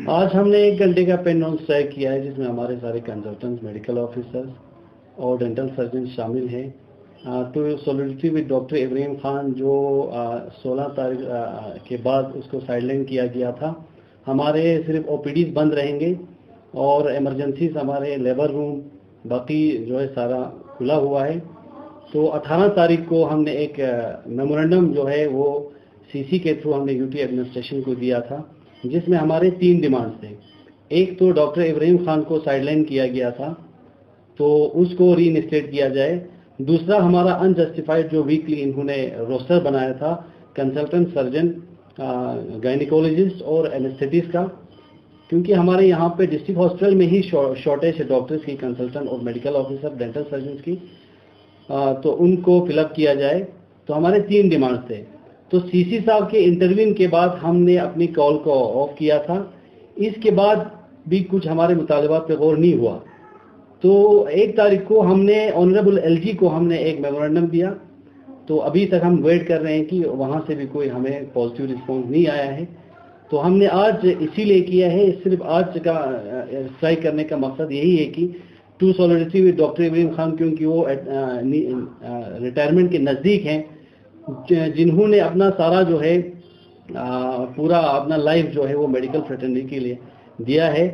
आज हमने 1 घंटे का पेन ऑन स्ट्राइक किया है, जिसमें हमारे सारे कंसल्टेंट्स, मेडिकल ऑफिसर्स और डेंटल सर्जन शामिल हैं। To solidarity with doctor Ibrahim Khan, जो 16 तारीख के बाद उसको साइडलाइन किया गया था। हमारे सिर्फ ओपीडीज बंद रहेंगे और इमरजेंसीज, हमारे लेबर रूम बाकी जो है सारा खुला हुआ है। तो 18 तारीख को हमने एक मेमोरेंडम जो है वो सीसी के थ्रू हमने यूटी एडमिनिस्ट्रेशन को दिया था, जिसमें हमारे 3 डिमांड्स थे। एक तो डॉक्टर इब्राहिम खान को साइडलाइन किया गया था, तो उसको रीइंस्टेट किया जाए। दूसरा, हमारा अनजस्टिफाइड जो वीकली इन्होंने रोस्टर बनाया था कंसल्टेंट सर्जन, गायनिकोलॉजिस्ट और एनेस्थेटिस्ट का, क्योंकि हमारे यहाँ पे डिस्ट्रिक्ट हॉस्पिटल में ही शॉर्टेज है डॉक्टर्स की, कंसल्टेंट और मेडिकल ऑफिसर, डेंटल सर्जन की, तो उनको फिलअप किया जाए। तो हमारे 3 डिमांड्स थे। तो सीसी साहब के इंटरव्यू के बाद हमने अपनी कॉल को ऑफ किया था। इसके बाद भी कुछ हमारे मुतालबात पे गौर नहीं हुआ। तो 1 तारीख को हमने ऑनरेबल एलजी को हमने एक मेमोरेंडम दिया। तो अभी तक हम वेट कर रहे हैं कि वहां से भी कोई हमें पॉजिटिव रिस्पॉन्स नहीं आया है। तो हमने आज इसीलिए किया है, सिर्फ आज का स्ट्राइक करने का मकसद यही है कि to solidarity with doctor Ibrahim Khan, क्योंकि वो रिटायरमेंट के नज़दीक हैं, जिन्होंने अपना सारा जो है पूरा अपना लाइफ जो है वो मेडिकल फ्रेटर्निटी के लिए दिया है।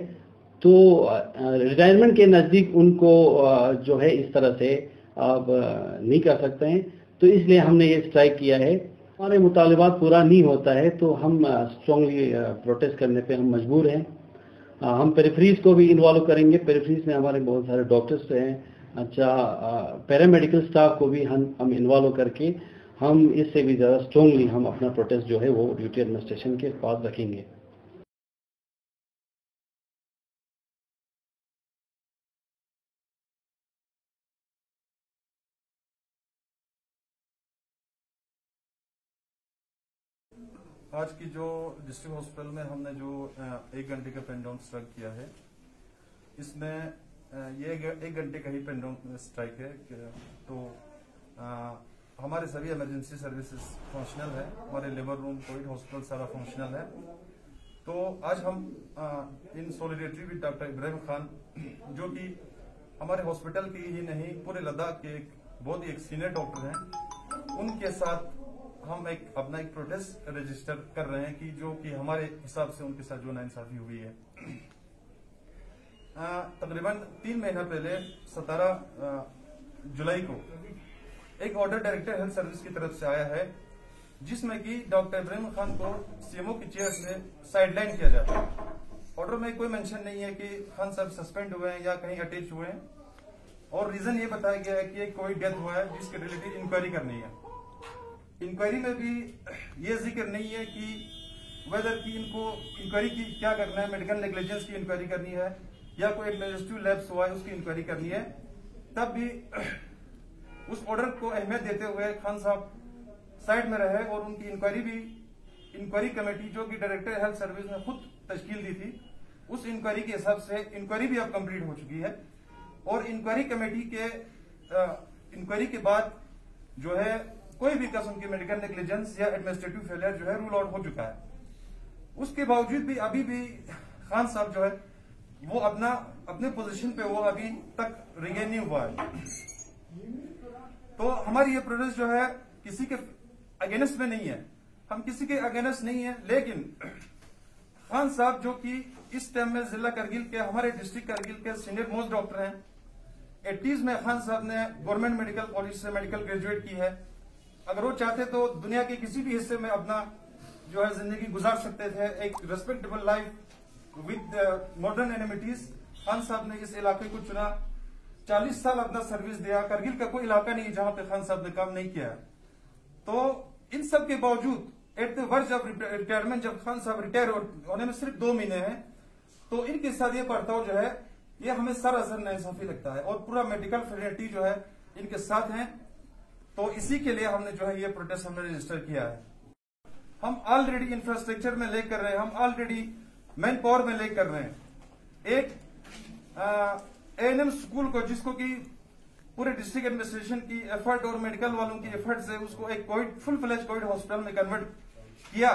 तो रिटायरमेंट के नज़दीक उनको जो है इस तरह से आप नहीं कर सकते हैं। तो इसलिए हमने ये स्ट्राइक किया है। हमारे मुतालिबात पूरा नहीं होता है तो हम स्ट्रांगली प्रोटेस्ट करने पे हम मजबूर हैं। हम पेरिफेरीज को भी इन्वॉल्व करेंगे। पेरिफेरीज में हमारे बहुत सारे डॉक्टर्स हैं, पैरामेडिकल स्टाफ को भी हम इन्वॉल्व करके हम इससे भी ज़्यादा स्ट्रांगली हम अपना प्रोटेस्ट जो है वो ड्यूटी एडमिनिस्ट्रेशन के पास रखेंगे। आज की जो डिस्ट्रिक्ट हॉस्पिटल में हमने जो 1 घंटे का पेन डाउन स्ट्राइक किया है, इसमें ये 1 घंटे का ही पेन डाउन स्ट्राइक है। तो हमारे सभी इमरजेंसी सर्विसेज फंक्शनल है, हमारे लेबर रूम, कोविड हॉस्पिटल सारा फंक्शनल है। तो आज हम in solidarity with doctor Ibrahim Khan, जो कि हमारे हॉस्पिटल की ही नहीं पूरे लद्दाख के एक बहुत ही एक सीनियर डॉक्टर हैं, उनके साथ हम अपना एक प्रोटेस्ट रजिस्टर कर रहे हैं कि जो कि हमारे हिसाब से उनके साथ जो नाइंसाफी हुई है। तकरीबन 3 महीना पहले 17 जुलाई को एक ऑर्डर डायरेक्टर हेल्थ सर्विस की तरफ से आया है, जिसमें कि डॉक्टर इब्राहिम खान को सीएमओ की चेयर से साइडलाइन किया जाता है। ऑर्डर में कोई मेंशन नहीं है कि खान साहब सस्पेंड हुए हैं या कहीं अटैच हुए हैं, और रीजन ये बताया गया है कि कोई डेथ हुआ है जिसके रिलेटेड इंक्वायरी करनी है। इंक्वायरी में भी ये जिक्र नहीं है कि वेदर की इनको इंक्वायरी की क्या करना है, मेडिकल नेग्लिजेंस की इंक्वायरी करनी है या कोई एडमिनिस्ट्रेटिव लैप्स हुआ है उसकी इंक्वायरी करनी है। तब भी उस ऑर्डर को अहमियत देते हुए खान साहब साइड में रहे और उनकी इंक्वायरी कमेटी जो कि डायरेक्टर हेल्थ सर्विस ने खुद तश्कील दी थी, उस इंक्वायरी के हिसाब से इंक्वायरी भी अब कंप्लीट हो चुकी है। और इंक्वायरी कमेटी के इंक्वायरी के बाद जो है कोई भी किस्म की मेडिकल नेग्लिजेंस या एडमिनिस्ट्रेटिव फेलियर जो है रूल आउट हो चुका है। उसके बावजूद भी अभी भी खान साहब जो है वो अपने पोजीशन पे वो अभी तक रिगेन नहीं हुआ है। तो हमारी ये प्रोटेस्ट जो है किसी के अगेंस्ट में नहीं है, हम किसी के अगेंस्ट नहीं है, लेकिन खान साहब जो कि इस टाइम में जिला करगिल के, हमारे डिस्ट्रिक्ट करगिल के सीनियर मोस्ट डॉक्टर हैं। 80s में खान साहब ने गवर्नमेंट मेडिकल कॉलेज से मेडिकल ग्रेजुएट की है। अगर वो चाहते तो दुनिया के किसी भी हिस्से में अपना जो है जिंदगी गुजार सकते थे, एक respectable life with modern amenities. Khan sahab ने इस इलाके को चुना, 40 साल अपना सर्विस दिया। करगिल का कोई इलाका नहीं जहां पे खान साहब ने काम नहीं किया। तो इन सब के बावजूद at the verge of retirement, जब खान साहब रिटायर होने में सिर्फ 2 महीने हैं, तो इनके साथ ये बर्ताव जो है ये हमें सरासर नाइंसाफी लगता है और पूरा मेडिकल फ्रेटर्निटी जो है इनके साथ है। तो इसी के लिए हमने जो है ये प्रोटेस्ट हमने रजिस्टर किया है। हम ऑलरेडी इंफ्रास्ट्रक्चर में लेकर कर रहे हैं, हम ऑलरेडी मैन पावर में लेकर कर रहे हैं। एक एएनएम स्कूल को, जिसको कि पूरे डिस्ट्रिक्ट एडमिनिस्ट्रेशन की एफर्ट और मेडिकल वालों की एफर्ट से उसको एक Covid full flash Covid hospital में कन्वर्ट किया।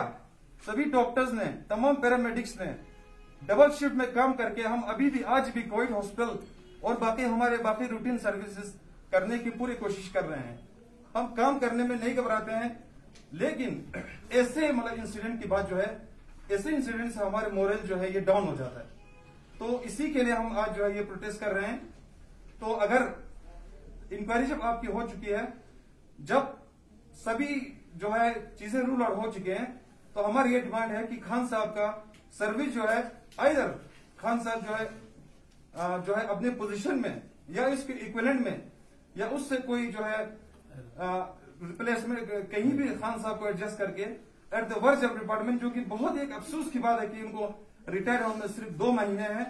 सभी डॉक्टर्स ने, तमाम पैरामेडिक्स ने डबल शिफ्ट में काम करके हम अभी भी आज भी कोविड हॉस्पिटल और बाकी रूटीन सर्विसेज करने की पूरी कोशिश कर रहे हैं। हम काम करने में नहीं घबराते हैं, लेकिन ऐसे मतलब इंसिडेंट की बात जो है, ऐसे इंसिडेंट से हमारे मोरल जो है ये डाउन हो जाता है। तो इसी के लिए हम आज जो है ये प्रोटेस्ट कर रहे हैं। तो अगर इंक्वायरी जब आपकी हो चुकी है, जब सभी जो है चीजें रूल आउट हो चुके हैं, तो हमारी ये डिमांड है कि खान साहब का सर्विस जो है, आइदर खान साहब जो है अपने पोजीशन में या इसके इक्विवेलेंट में या उससे कोई जो है रिप्लेसमेंट कहीं भी खान साहब को एडजस्ट करके एट द वर्च ऑफ डिपार्टमेंट, जो कि बहुत एक अफसोस की बात है कि उनको रिटायर होने में सिर्फ 2 महीने हैं,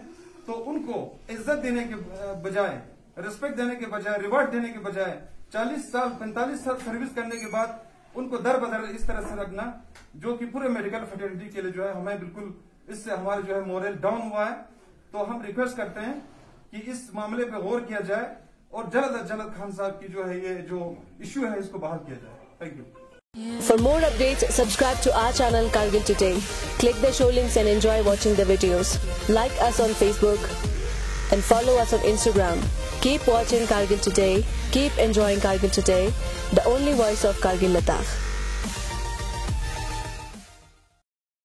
तो उनको इज्जत देने के बजाय, रिस्पेक्ट देने के बजाय, रिवार्ड देने के बजाय 40 साल 45 साल सर्विस करने के बाद उनको दर बदर इस तरह से रखना, जो कि पूरे मेडिकल फैकल्टी के लिए जो है हमें बिल्कुल इससे हमारे जो है मोरल डाउन हुआ है। तो हम रिक्वेस्ट करते हैं कि इस मामले पे गौर किया जाए और जल्द से जल्द खान साहब की जो है ये जो इश्यू है इसको बहाल किया जाए। Thank you. For more updates, subscribe to our channel Kargil Today. Click the show links and enjoy watching the videos. Like us on Facebook and follow us on Instagram. Keep watching Kargil Today. Keep enjoying Kargil Today, the only voice of Kargil Ladakh.